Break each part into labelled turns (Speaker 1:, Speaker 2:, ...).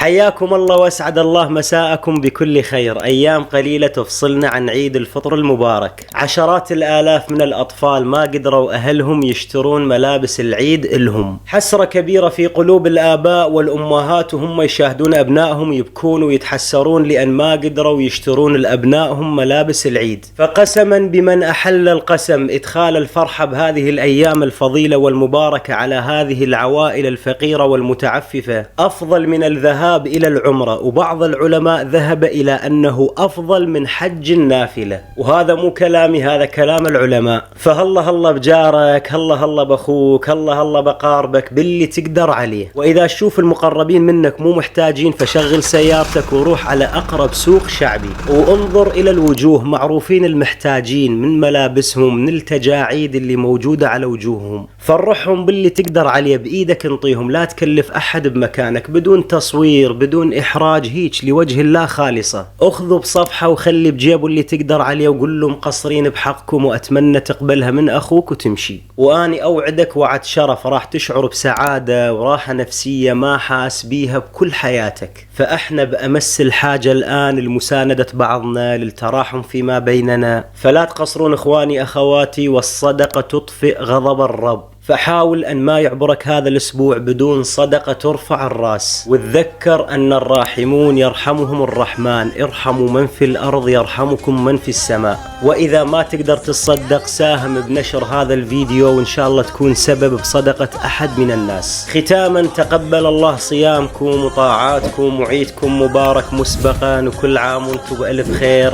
Speaker 1: حياكم الله واسعد الله مساءكم بكل خير. ايام قليلة تفصلنا عن عيد الفطر المبارك. عشرات الالاف من الاطفال ما قدروا اهلهم يشترون ملابس العيد الهم. حسرة كبيرة في قلوب الاباء والامهات وهم يشاهدون ابنائهم يبكون ويتحسرون لان ما قدروا يشترون لابنائهم ملابس العيد. فقسما بمن احل القسم ادخال الفرحة بهذه الايام الفضيلة والمباركة على هذه العوائل الفقيرة والمتعففة افضل من الذهاب إلى العمرة، وبعض العلماء ذهب إلى أنه أفضل من حج النافلة. وهذا مو كلامي، هذا كلام العلماء. فهلا هلا بجارك، هلا هلا بأخوك، هلا هلا بقاربك باللي تقدر عليه. وإذا تشوف المقربين منك مو محتاجين فشغل سيارتك وروح على أقرب سوق شعبي وانظر إلى الوجوه، معروفين المحتاجين من ملابسهم، من التجاعيد اللي موجودة على وجوههم. فرحهم باللي تقدر عليه، بإيدك انطيهم، لا تكلف أحد بمكانك، بدون تصوير بدون إحراج، هيك لوجه الله خالصة. أخذوا بصفحة وخلي بجيبه اللي تقدر عليه وقول له مقصرين بحقكم وأتمنى تقبلها من أخوك وتمشي. وأني أوعدك وعد شرف راح تشعر بسعادة وراحة نفسية ما حاس بيها بكل حياتك. فإحنا بأمس الحاجة الآن لمساندة بعضنا، للتراحم فيما بيننا. فلا تقصرون إخواني أخواتي، والصدقة تطفئ غضب الرب. فحاول أن ما يعبرك هذا الأسبوع بدون صدقة ترفع الرأس. وتذكر أن الراحمون يرحمهم الرحمن، ارحموا من في الأرض يرحمكم من في السماء. وإذا ما تقدر تصدق ساهم بنشر هذا الفيديو وإن شاء الله تكون سبب بصدقة أحد من الناس. ختاما تقبل الله صيامكم وطاعاتكم وعيدكم مبارك مسبقا، وكل عام وانتم بألف خير.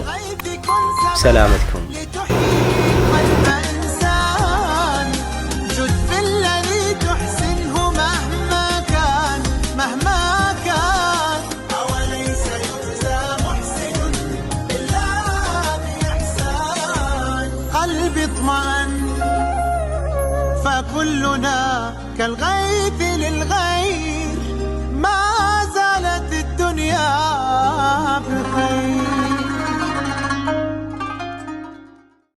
Speaker 1: سلامتكم.
Speaker 2: قلبي اطمأن فكلنا كالغيث للغير ما